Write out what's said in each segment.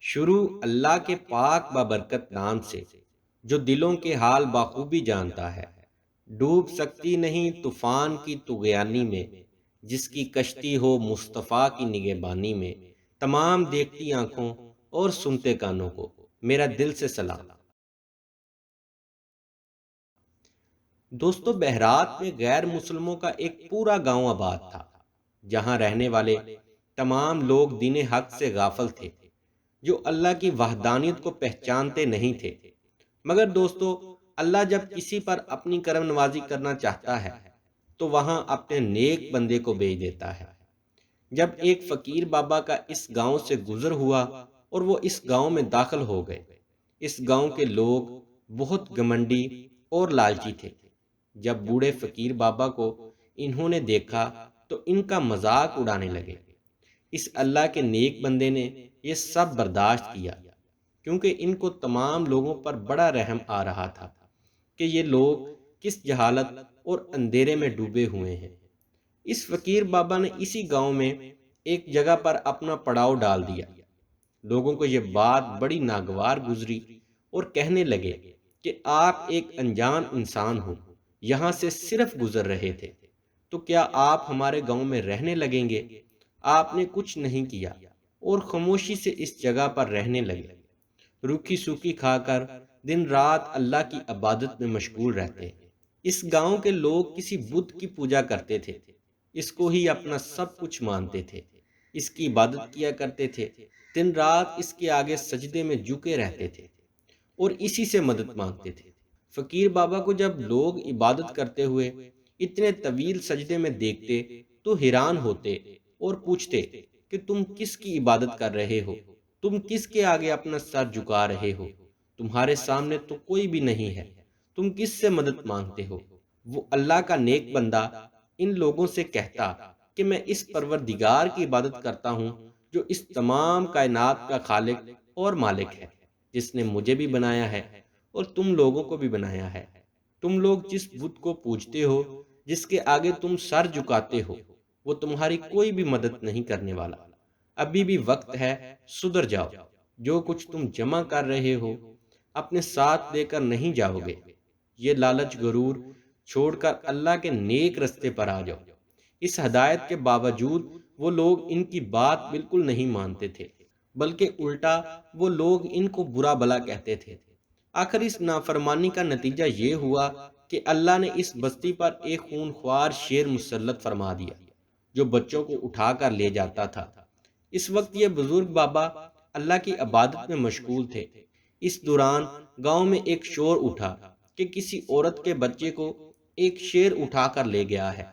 شروع اللہ کے پاک بابرکت نام سے، جو دلوں کے حال بخوبی جانتا ہے۔ ڈوب سکتی نہیں طوفان کی طغیانی میں، جس کی کشتی ہو مصطفیٰ کی نگہبانی میں۔ تمام دیکھتی آنکھوں اور سنتے کانوں کو میرا دل سے سلام۔ دوستو، بہرات میں غیر مسلموں کا ایک پورا گاؤں آباد تھا، جہاں رہنے والے تمام لوگ دین حق سے غافل تھے، جو اللہ کی وحدانیت کو پہچانتے نہیں تھے۔ مگر دوستو، اللہ جب کسی پر اپنی کرم نوازی کرنا چاہتا ہے تو وہاں اپنے نیک بندے کو بھیج دیتا ہے۔ جب ایک فقیر بابا کا اس گاؤں سے گزر ہوا اور وہ اس گاؤں میں داخل ہو گئے، اس گاؤں کے لوگ بہت گھمنڈی اور لالچی تھے۔ جب بوڑھے فقیر بابا کو انہوں نے دیکھا تو ان کا مذاق اڑانے لگے۔ اس اللہ کے نیک بندے نے یہ سب برداشت کیا، کیونکہ ان کو تمام لوگوں پر بڑا رحم آ رہا تھا کہ یہ لوگ کس جہالت اور اندھیرے میں ڈوبے ہوئے ہیں۔ اس فقیر بابا نے اسی گاؤں میں ایک جگہ پر اپنا پڑاؤ ڈال دیا۔ لوگوں کو یہ بات بڑی ناگوار گزری اور کہنے لگے کہ آپ ایک انجان انسان ہو، یہاں سے صرف گزر رہے تھے، تو کیا آپ ہمارے گاؤں میں رہنے لگیں گے؟ آپ نے کچھ نہیں کیا اور خاموشی سے اس جگہ پر رہنے لگے۔ روکھی سوکھی کھا کر دن رات اللہ کی عبادت میں مشغول رہتے۔ اس گاؤں کے لوگ کسی بت کی پوجا کرتے تھے، اس کو ہی اپنا سب کچھ مانتے تھے، اس کی عبادت کیا کرتے تھے، دن رات اس کے آگے سجدے میں جھکے رہتے تھے اور اسی سے مدد مانگتے تھے۔ فقیر بابا کو جب لوگ عبادت کرتے ہوئے اتنے طویل سجدے میں دیکھتے تو حیران ہوتے اور پوچھتے کہ تم کس کی عبادت کر رہے ہو؟ تم کس کے آگے اپنا سر جھکا رہے ہو؟ تمہارے سامنے تو کوئی بھی نہیں ہے، تم کس سے مدد مانگتے ہو؟ وہ اللہ کا نیک بندہ ان لوگوں سے کہتا کہ میں اس پروردگار کی عبادت کرتا ہوں جو اس تمام کائنات کا خالق اور مالک ہے، جس نے مجھے بھی بنایا ہے اور تم لوگوں کو بھی بنایا ہے۔ تم لوگ جس بت کو پوجتے ہو، جس کے آگے تم سر جھکاتے ہو، وہ تمہاری کوئی بھی مدد نہیں کرنے والا۔ ابھی بھی وقت ہے، سدھر جاؤ۔ جو کچھ تم جمع کر رہے ہو اپنے ساتھ لے کر نہیں جاؤ گے۔ یہ لالچ غرور چھوڑ کر اللہ کے نیک رستے پر آ جاؤ۔ اس ہدایت کے باوجود وہ لوگ ان کی بات بالکل نہیں مانتے تھے، بلکہ الٹا وہ لوگ ان کو برا بھلا کہتے تھے۔ آخر اس نافرمانی کا نتیجہ یہ ہوا کہ اللہ نے اس بستی پر ایک خونخوار شیر مسلط فرما دیا، جو بچوں کو اٹھا کر لے جاتا تھا۔ اس وقت یہ بزرگ بابا اللہ کی عبادت میں مشغول تھے۔ اس دوران گاؤں میں ایک شور اٹھا کہ کسی عورت کے بچے کو ایک شیر اٹھا کر لے گیا ہے۔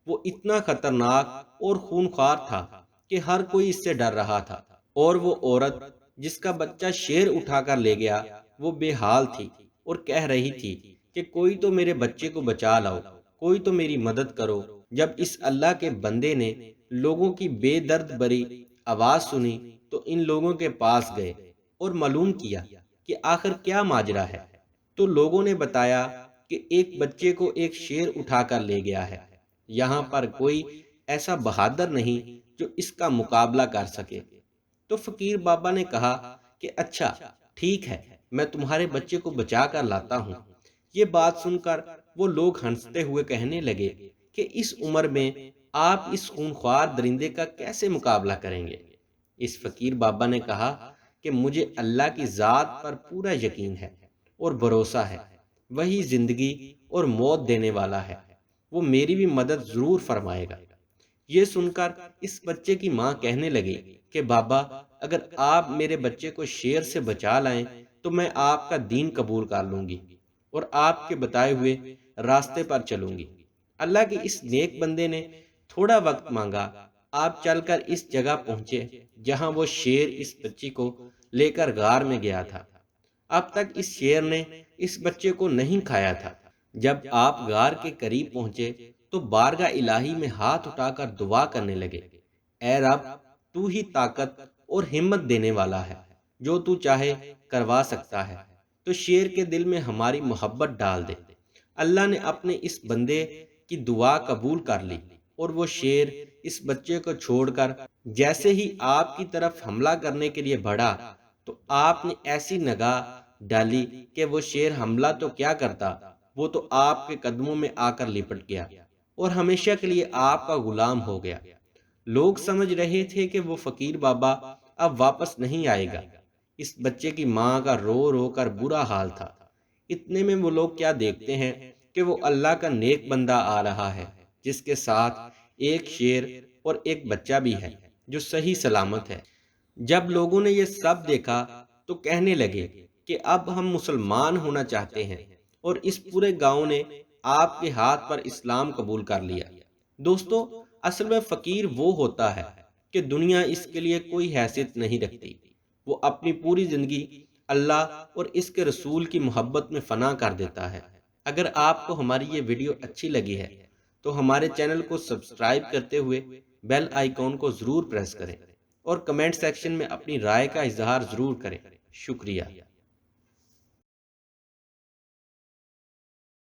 وہ اتنا خطرناک اور خونخوار تھا کہ ہر کوئی اس سے ڈر رہا تھا، اور وہ عورت جس کا بچہ شیر اٹھا کر لے گیا وہ بے حال تھی اور کہہ رہی تھی کہ کوئی تو میرے بچے کو بچا لاؤ، کوئی تو میری مدد کرو۔ جب اس اللہ کے بندے نے لوگوں کی بے درد بری آواز سنی تو ان لوگوں کے پاس گئے اور معلوم کیا کہ آخر کیا ماجرا ہے۔ تو لوگوں نے بتایا کہ ایک بچے کو ایک شیر اٹھا کر لے گیا ہے، یہاں پر کوئی ایسا بہادر نہیں جو اس کا مقابلہ کر سکے۔ تو فقیر بابا نے کہا کہ اچھا ٹھیک ہے، میں تمہارے بچے کو بچا کر لاتا ہوں۔ یہ بات سن کر وہ لوگ ہنستے ہوئے کہنے لگے کہ اس عمر میں آپ اس خونخوار درندے کا کیسے مقابلہ کریں گے؟ اس فقیر بابا نے کہا کہ مجھے اللہ کی ذات پر پورا یقین ہے اور بھروسہ ہے، وہی زندگی اور موت دینے والا ہے، وہ میری بھی مدد ضرور فرمائے گا۔ یہ سن کر اس بچے کی ماں کہنے لگی کہ بابا، اگر آپ میرے بچے کو شیر سے بچا لائیں تو میں آپ کا دین قبول کر لوں گی اور آپ کے بتائے ہوئے راستے پر چلوں گی۔ اللہ کے اس نیک بندے نے تھوڑا وقت مانگا۔ آپ چل کر اس جگہ پہنچے جہاں وہ شیر اس بچی کو لے کر غار میں گیا تھا۔ اب تک اس شیر نے اس بچے کو نہیں کھایا تھا۔ جب آپ غار کے قریب پہنچے تو بارگاہ الہی میں ہاتھ اٹھا کر دعا کرنے لگے، اے رب، تو ہی طاقت اور ہمت دینے والا ہے، جو تو چاہے کروا سکتا ہے، تو شیر کے دل میں ہماری محبت ڈال دے۔ اللہ نے اپنے اس بندے کی دعا قبول کر لی اور وہ شیر اس بچے کو چھوڑ کر جیسے ہی آپ کی طرف حملہ کرنے کے لیے بڑھا، تو آپ نے ایسی نگاہ ڈالی کہ وہ شیر حملہ تو کیا کرتا، وہ تو آپ کے قدموں میں آ کر لپٹ گیا اور ہمیشہ کے لیے آپ کا غلام ہو گیا۔ لوگ سمجھ رہے تھے کہ وہ فقیر بابا اب واپس نہیں آئے گا۔ اس بچے کی ماں کا رو رو کر برا حال تھا۔ اتنے میں وہ لوگ کیا دیکھتے ہیں کہ وہ اللہ کا نیک بندہ آ رہا ہے، جس کے ساتھ ایک شیر اور ایک بچہ بھی ہے جو صحیح سلامت ہے۔ جب لوگوں نے یہ سب دیکھا تو کہنے لگے کہ اب ہم مسلمان ہونا چاہتے ہیں، اور اس پورے گاؤں نے آپ کے ہاتھ پر اسلام قبول کر لیا۔ دوستو، اصل میں فقیر وہ ہوتا ہے کہ دنیا اس کے لیے کوئی حیثیت نہیں رکھتی۔ وہ اپنی پوری زندگی اللہ اور اس کے رسول کی محبت میں فنا کر دیتا ہے۔ اگر آپ کو ہماری یہ ویڈیو اچھی لگی ہے تو ہمارے چینل کو سبسکرائب کرتے ہوئے بیل آئیکن کو ضرور پریس کریں اور کمنٹ سیکشن میں اپنی رائے کا اظہار ضرور کریں۔ شکریہ۔